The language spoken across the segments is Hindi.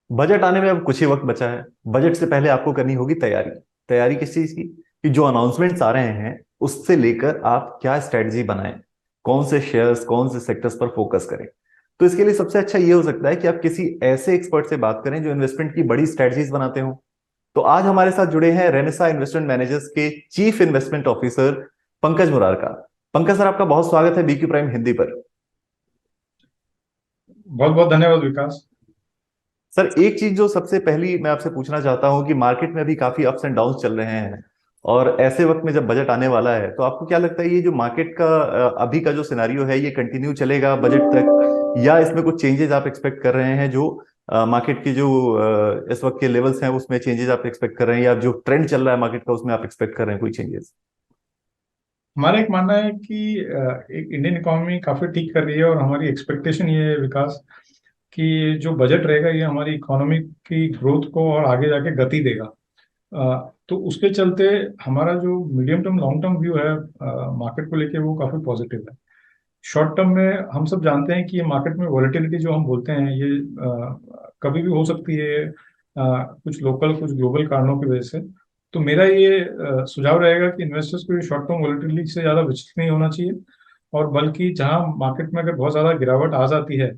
बजट आने में अब कुछ ही वक्त बचा है। बजट से पहले आपको करनी होगी तैयारी। तैयारी किस चीज की? कि जो अनाउंसमेंट्स आ रहे हैं उससे लेकर आप क्या स्ट्रेटजी बनाएं, कौन से शेयर्स कौन से सेक्टर्स पर फोकस करें। तो इसके लिए सबसे अच्छा ये हो सकता है कि आप किसी ऐसे एक्सपर्ट से बात करें जो इन्वेस्टमेंट की बड़ी स्ट्रेटजीज बनाते हो। तो आज हमारे साथ जुड़े हैं रेनेसा इन्वेस्टमेंट मैनेजर्स के chief investment officer Pankaj Murarka. Pankaj sir, आपका बहुत स्वागत है बीक्यू प्राइम हिंदी पर। बहुत बहुत धन्यवाद विकास। सर, एक चीज जो सबसे पहली मैं आपसे पूछना चाहता हूं कि मार्केट में अभी काफी अप्स एंड डाउन्स चल रहे हैं, और ऐसे वक्त में जब बजट आने वाला है तो आपको क्या लगता है ये जो मार्केट का अभी का जो सिनारियो है ये कंटिन्यू चलेगा बजट तक, या इसमें कुछ चेंजेस आप एक्सपेक्ट कर रहे हैं? जो मार्केट की जो इस वक्त के लेवल्स हैं उसमें चेंजेस आप एक्सपेक्ट कर रहे हैं, या जो ट्रेंड चल रहा है मार्केट का उसमें आप एक्सपेक्ट कर रहे हैं कोई चेंजेस? हमारा एक मानना है कि एक इंडियन इकोनॉमी काफी ठीक कर रही है, और हमारी एक्सपेक्टेशन ये है विकास कि जो बजट रहेगा ये हमारी इकोनॉमी की ग्रोथ को और आगे जाके गति देगा। तो उसके चलते हमारा जो medium term long term view है मार्केट को लेके वो काफी पॉजिटिव है। शॉर्ट टर्म में हम सब जानते हैं कि ये मार्केट में वॉलेटिलिटी जो हम बोलते हैं ये कभी भी हो सकती है, कुछ लोकल कुछ ग्लोबल कारणों की वजह से। तो मेरा ये सुझाव रहेगा कि इन्वेस्टर्स को ये शॉर्ट टर्म वॉलेटिलिटी से ज़्यादा विचलित नहीं होना चाहिए, और बल्कि जहां मार्केट में अगर बहुत ज़्यादा गिरावट आ जाती है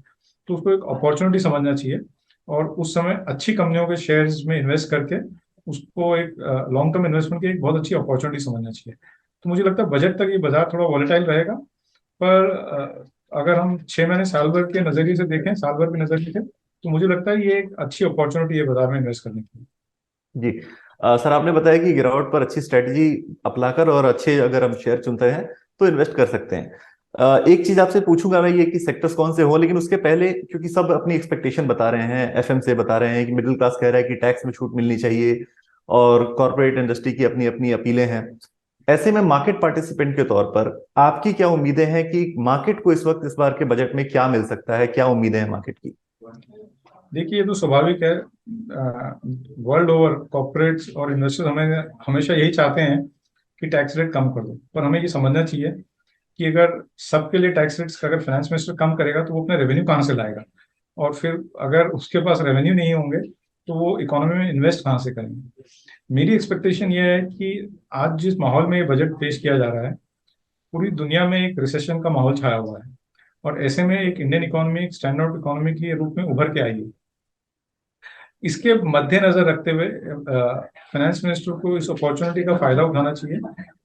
तो उसको एक अपॉर्चुनिटी समझना चाहिए, और उस समय अच्छी कंपनियों के शेयर्स में इन्वेस्ट करके उसको एक लॉन्ग टर्म इन्वेस्टमेंट की एक बहुत अच्छी अपॉर्चुनिटी समझना चाहिए। तो मुझे लगता है बजट तक ये बाजार थोड़ा वॉलेटाइल रहेगा, पर अगर हम 6 महीने साल भर के नजरिए से देखें, साल भर के नजरिए से, तो मुझे लगता है ये एक अच्छी अपॉर्चुनिटी है बाजार में इन्वेस्ट करने की। जी। सर, आपने बताया कि गिरावट पर अच्छी स्ट्रेटजी अपनाकर और अच्छे अगर हम शेयर चुनते हैं तो इन्वेस्ट कर सकते हैं। एक चीज आपसे पूछूंगा मैं ये कि सेक्टर्स कौन से हो, लेकिन उसके पहले क्योंकि सब अपनी एक्सपेक्टेशन बता रहे हैं, एफएम से बता रहे हैं कि मिडिल क्लास कह रहा है कि टैक्स में छूट मिलनी चाहिए, और कॉर्पोरेट इंडस्ट्री की अपनी अपनी अपीलें हैं। ऐसे में मार्केट पार्टिसिपेंट के तौर पर आपकी क्या उम्मीदें हैं कि मार्केट को इस वक्त इस बार के बजट में क्या मिल सकता है, क्या उम्मीदें हैं मार्केट की? देखिए, ये तो स्वाभाविक है। वर्ल्ड ओवर कॉर्पोरेट्स और इन्वेस्टर्स हमें हमेशा यही चाहते हैं कि टैक्स रेट कम कर दो, पर हमें ये समझना चाहिए कि अगर सबके लिए टैक्स रेट्स अगर फाइनेंस मिनिस्टर कम करेगा तो वो अपने रेवेन्यू कहाँ से लाएगा, और फिर अगर उसके पास रेवेन्यू नहीं होंगे तो वो इकोनॉमी में इन्वेस्ट कहाँ से करेंगे। मेरी एक्सपेक्टेशन ये है कि आज जिस माहौल में ये बजट पेश किया जा रहा है, पूरी दुनिया में एक रिसेशन का माहौल छाया हुआ है, और ऐसे में एक इंडियन इकोनॉमी एक स्टैंड आउट इकोनॉमी के रूप में उभर के आई है। इसके मद्देनजर रखते हुए फाइनेंस मिनिस्टर को इस अपॉर्चुनिटी का फायदा उठाना चाहिए,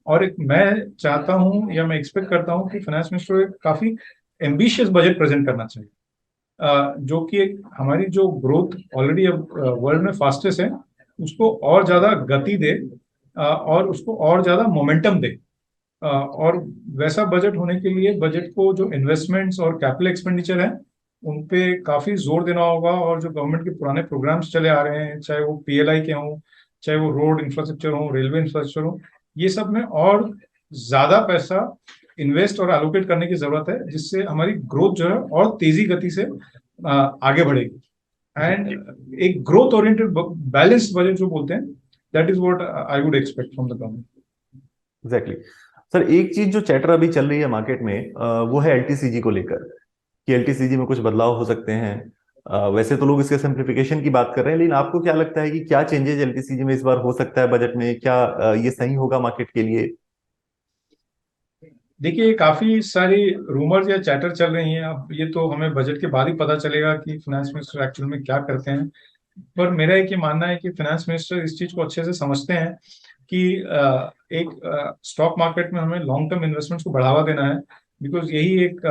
और एक मैं चाहता हूं या मैं एक्सपेक्ट करता हूं कि फाइनेंस मिनिस्टर एक काफी एम्बिशियस बजट प्रेजेंट करना चाहिए, जो कि एक हमारी जो ग्रोथ ऑलरेडी अब वर्ल्ड में फास्टेस्ट है उसको और ज्यादा गति दे, और उसको और ज्यादा मोमेंटम दे। और वैसा बजट होने के लिए बजट को जो इन्वेस्टमेंट्स और कैपिटल एक्सपेंडिचर है उन पे काफी जोर देना होगा, और जो गवर्नमेंट के पुराने प्रोग्राम्स चले आ रहे हैं, चाहे वो पीएलआई के हों, चाहे वो रोड इंफ्रास्ट्रक्चर हो, रेलवे इंफ्रास्ट्रक्चर हो, ये सब में और ज्यादा पैसा इन्वेस्ट और एलोकेट करने की जरूरत है, जिससे हमारी ग्रोथ जो है और तेजी गति से आगे बढ़ेगी। जी। एंड एक ग्रोथ ओरिएंटेड बैलेंस्ड बजट जो बोलते हैं, that is what I would expect from the government. Exactly. Sir, एक चीज जो चैटर अभी चल रही है मार्केट में वो है एलटीसीजी को लेकर, कि एलटीसीजी में कुछ बदलाव हो सकते हैं। वैसे तो लोग इसके सिंप्लीफिकेशन की बात कर रहे हैं, लेकिन आपको क्या लगता है कि क्या चेंजेस एलटीसीजी में इस बार हो सकता है बजट में? क्या ये सही होगा मार्केट के लिए? देखिए, काफी सारी रूमर्स या चैटर चल रही हैं। अब ये तो हमें बजट के बाद ही पता चलेगा कि फाइनेंस मिनिस्टर एक्चुअल में क्या करते हैं, पर मेरा एक ये मानना है कि फाइनेंस मिनिस्टर इस चीज को अच्छे से समझते हैं कि एक स्टॉक मार्केट में हमें लॉन्ग टर्म इन्वेस्टमेंट्स को बढ़ावा देना है, बिकॉज यही एक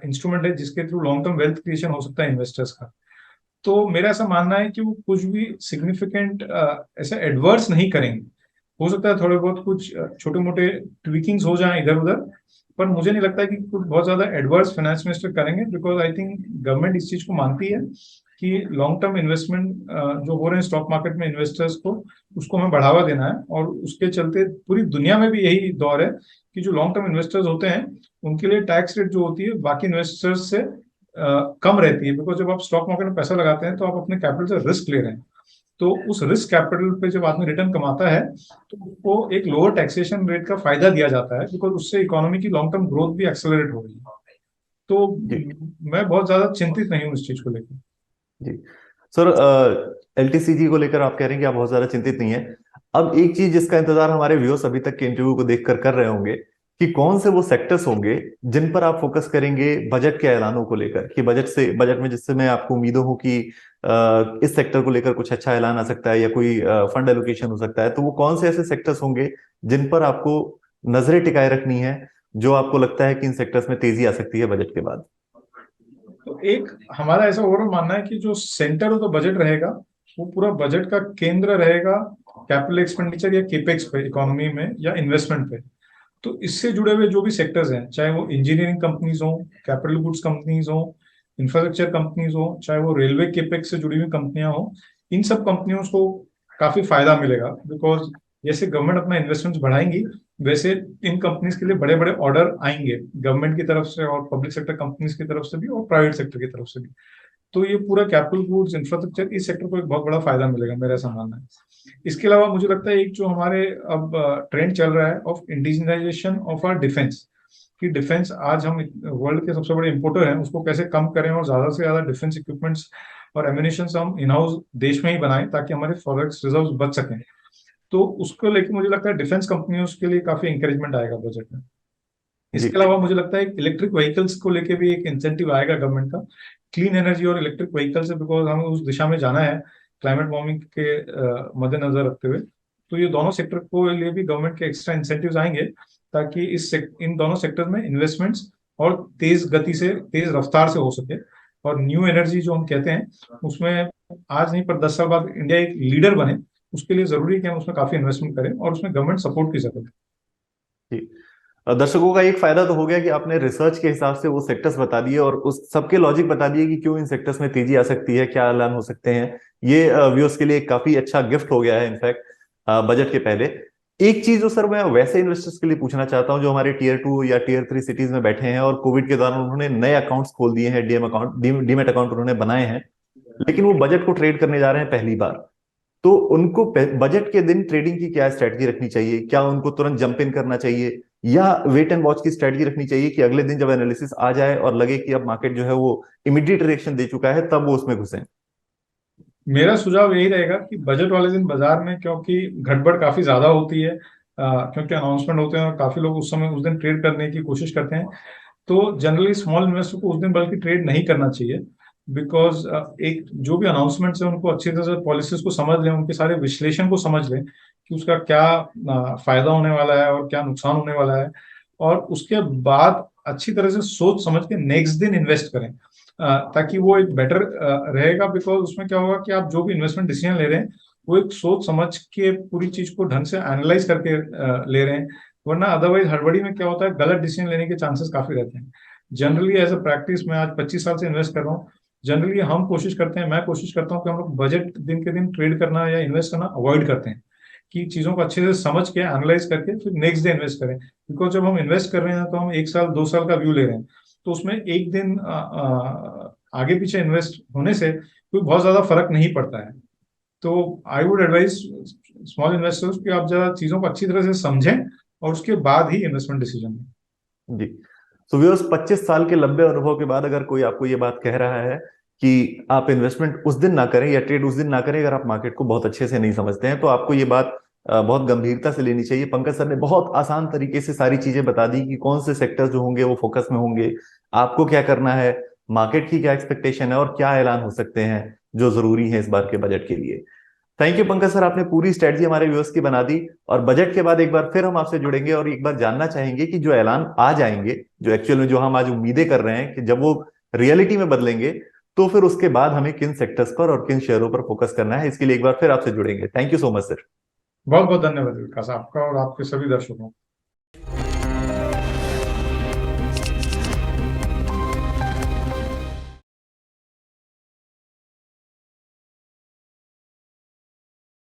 इंस्ट्रूमेंट है जिसके through long term wealth creation हो सकता है इन्वेस्टर्स का। तो मेरा ऐसा मानना है कि वो कुछ भी सिग्निफिकेंट ऐसे एडवर्स नहीं करेंगे। हो सकता है थोड़े बहुत कुछ छोटे मोटे ट्विकिंग्स हो जाएं इधर उधर, पर मुझे नहीं लगता है कि कुछ बहुत ज्यादा एडवर्स फाइनेंस मिनिस्टर करेंगे, बिकॉज आई थिंक गवर्नमेंट इस चीज को मानती है कि लॉन्ग टर्म इन्वेस्टमेंट जो हो रहे हैं स्टॉक मार्केट में इन्वेस्टर्स को, उसको हमें बढ़ावा देना है, और उसके चलते पूरी दुनिया में भी यही दौर है कि जो लॉन्ग टर्म इन्वेस्टर्स होते हैं उनके लिए टैक्स रेट जो होती है बाकी इन्वेस्टर्स से कम रहती है, बिकॉज जब आप स्टॉक मार्केट में पैसा लगाते हैं तो आप अपने कैपिटल से रिस्क ले रहे हैं। तो उस रिस्क कैपिटल पे जब आदमी रिटर्न कमाता है तो उसको एक लोअर टैक्सेशन रेट का फायदा दिया जाता है, बिकॉज उससे इकोनॉमी की लॉन्ग टर्म ग्रोथ भी एक्सेलरेट हो रही है। तो जी। मैं बहुत ज्यादा चिंतित नहीं हूँ इस चीज को लेकर। जी। सर, एलटीसीजी को लेकर आप कह रहे हैं कि आप बहुत ज्यादा चिंतित नहीं है। अब एक चीज जिसका इंतजार हमारे व्यूअर्स अभी तक के इंटरव्यू को देखकर कर रहे होंगे कि कौन से वो सेक्टर्स होंगे जिन पर आप फोकस करेंगे बजट के ऐलानों को लेकर, कि बजट में जिस समय आपको उम्मीदों हो कि इस सेक्टर को लेकर कुछ अच्छा ऐलान आ सकता है या कोई फंड एलोकेशन हो सकता है, तो वो कौन से ऐसे सेक्टर्स होंगे जिन पर आपको नजरें टिकाए रखनी है, जो आपको लगता है कि इन सेक्टर्स में तेजी आ सकती है बजट के बाद? तो एक हमारा ऐसा ओवरऑल मानना है कि जो सेंटर ऑफ द बजट रहेगा वो पूरा बजट का केंद्र रहेगा कैपिटल एक्सपेंडिचर या केपेक्स पे, इकोनॉमी में या इन्वेस्टमेंट पे। तो इससे जुड़े हुए जो भी सेक्टर्स हैं, चाहे वो इंजीनियरिंग कंपनीज हो, कैपिटल गुड्स कंपनीज हो, इंफ्रास्ट्रक्चर कंपनीज हो, चाहे वो रेलवे केपेक्स से जुड़ी हुई कंपनियां हो, इन सब कंपनियों को काफी फायदा मिलेगा। बिकॉज जैसे गवर्नमेंट अपना इन्वेस्टमेंट्स बढ़ाएंगी, वैसे इन कंपनीज के लिए बड़े बड़े ऑर्डर आएंगे गवर्नमेंट की तरफ से और पब्लिक सेक्टर कंपनीज की तरफ से भी और प्राइवेट सेक्टर की तरफ से भी। तो ये पूरा कैपिटल गुड्स इंफ्रास्ट्रक्चर इस सेक्टर को एक बहुत बड़ा फायदा मिलेगा, मेरा ऐसा मानना है। इसके अलावा मुझे लगता है एक जो हमारे अब ट्रेंड चल रहा है of indigenisation of our defence, कि डिफेंस आज हम वर्ल्ड के सबसे बड़े इंपोर्टर हैं, उसको कैसे कम करें और ज्यादा से ज्यादा डिफेंस इक्विपमेंट्स और एम्यूनिशन हम इन हाउस देश में ही बनाएं ताकि हमारे फॉरेक्स रिजर्व बच सकें। तो उसको लेकर मुझे लगता है डिफेंस कंपनियों के लिए काफी इंकरेजमेंट आएगा बजट में। जी। इसके अलावा मुझे लगता है इलेक्ट्रिक व्हीकल्स को लेके भी एक इंसेंटिव आएगा गवर्नमेंट का, क्लीन एनर्जी और इलेक्ट्रिक व्हीकल से, बिकॉज हमें उस दिशा में जाना है क्लाइमेट वार्मिंग के मद्देनजर रखते हुए। तो ये दोनों सेक्टर को लिए भी गवर्नमेंट के एक्स्ट्रा इंसेंटिव्स आएंगे ताकि इन दोनों सेक्टर में इन्वेस्टमेंट्स और तेज गति से, तेज रफ्तार से हो सके। और न्यू एनर्जी जो हम कहते हैं उसमें आज नहीं पर 10 साल बाद इंडिया एक लीडर बने, उसके लिए जरूरी है कि हम उसमें काफी इन्वेस्टमेंट करें और उसमें गवर्नमेंट सपोर्ट की जरूरत है। जी। दर्शकों का एक फायदा तो हो गया कि आपने रिसर्च के हिसाब से वो सेक्टर्स बता दिए और उस सबके लॉजिक बता दिए कि क्यों इन सेक्टर्स में तेजी आ सकती है, क्या ऐलान हो सकते हैं। ये व्यूअर्स के लिए एक काफी अच्छा गिफ्ट हो गया है इनफैक्ट बजट के पहले। एक चीज जो सर मैं वैसे इन्वेस्टर्स के लिए पूछना चाहता हूं जो हमारे टीयर 2 या टीयर 3 सिटीज में बैठे हैं और कोविड के दौरान उन्होंने नए अकाउंट्स खोल दिए हैं, डीमेट अकाउंट उन्होंने बनाए हैं, लेकिन वो बजट को ट्रेड करने जा रहे हैं पहली बार। तो उनको बजट के दिन ट्रेडिंग की क्या स्ट्रेटजी रखनी चाहिए? क्या उनको तुरंत जंप इन करना चाहिए या वेट एंड वॉच की स्ट्रेटजी रखनी चाहिए कि अगले दिन जब एनालिसिस आ जाए और लगे कि अब मार्केट जो है वो इमीडिएट रिएक्शन दे चुका है तब वो उसमें घुसें? मेरा सुझाव यही रहेगा कि बजट वाले दिन बाजार में, क्योंकि गड़बड़ काफी ज्यादा होती है, क्योंकि अनाउंसमेंट होते हैं और काफी लोग उस समय उस दिन ट्रेड करने की कोशिश करते हैं। तो जनरली स्मॉल इन्वेस्टर को उस दिन बल्कि ट्रेड नहीं करना चाहिए। बिकॉज एक जो भी अनाउंसमेंट है उनको अच्छी तरह से पॉलिसीज को समझ लें, उनके सारे विश्लेषण को समझ लें कि उसका क्या फायदा होने वाला है और क्या नुकसान होने वाला है, और उसके बाद अच्छी तरह से सोच समझ के नेक्स्ट दिन इन्वेस्ट करें, ताकि वो एक बेटर रहेगा। बिकॉज उसमें क्या होगा कि आप जो भी इन्वेस्टमेंट डिसीजन ले रहे हैं वो एक सोच समझ के पूरी चीज को ढंग से एनालाइज करके ले रहे हैं। वरना अदरवाइज हड़बड़ी में क्या होता है, गलत डिसीजन लेने के चांसेस काफी रहते हैं। जनरली एज अ प्रैक्टिस मैं आज 25 साल से इन्वेस्ट कर रहा हूँ। जनरली हम कोशिश करते हैं, मैं कोशिश करता हूँ कि हम लोग बजट दिन के दिन ट्रेड करना या इन्वेस्ट करना अवॉइड करते हैं, कि चीजों को अच्छे से समझ के एनालाइज करके फिर नेक्स्ट डे इन्वेस्ट करें। बिकॉज जब हम इन्वेस्ट कर रहे हैं तो हम 1 साल 2 साल का व्यू ले रहे हैं, तो उसमें एक दिन आगे पीछे इन्वेस्ट होने से कोई बहुत ज्यादा फर्क नहीं पड़ता है। तो I would advise small investors कि आप जरा चीजों को अच्छी तरह से समझें और उसके बाद ही इन्वेस्टमेंट डिसीजन लें। जी। सो व्यूअर्स, 25 साल के लंबे अनुभव के बाद अगर कोई आपको ये बात कह रहा है कि आप इन्वेस्टमेंट उस दिन ना करें या ट्रेड उस दिन ना करें अगर आप मार्केट को बहुत अच्छे से नहीं समझते हैं, तो आपको ये बात बहुत गंभीरता से लेनी चाहिए। पंकज सर ने बहुत आसान तरीके से सारी चीजें बता दी कि कौन से सेक्टर्स जो होंगे वो फोकस में होंगे, आपको क्या करना है, मार्केट की क्या एक्सपेक्टेशन है और क्या ऐलान हो सकते हैं जो जरूरी है इस बार के बजट के लिए। थैंक यू पंकज सर, आपने पूरी स्ट्रेटजी हमारे व्यूअर्स की बना दी। और बजट के बाद एक बार फिर हम आपसे जुड़ेंगे और एक बार जानना चाहेंगे कि जो ऐलान आ जाएंगे, जो एक्चुअल में जो हम आज उम्मीदें कर रहे हैं कि जब वो रियलिटी में बदलेंगे, तो फिर उसके बाद हमें किन सेक्टर्स पर और किन शेयरों पर फोकस करना है, इसके लिए एक बार फिर आपसे जुड़ेंगे। Thank you so much sir. बहुत बहुत धन्यवाद विकास, आपका और आपके सभी दर्शकों को।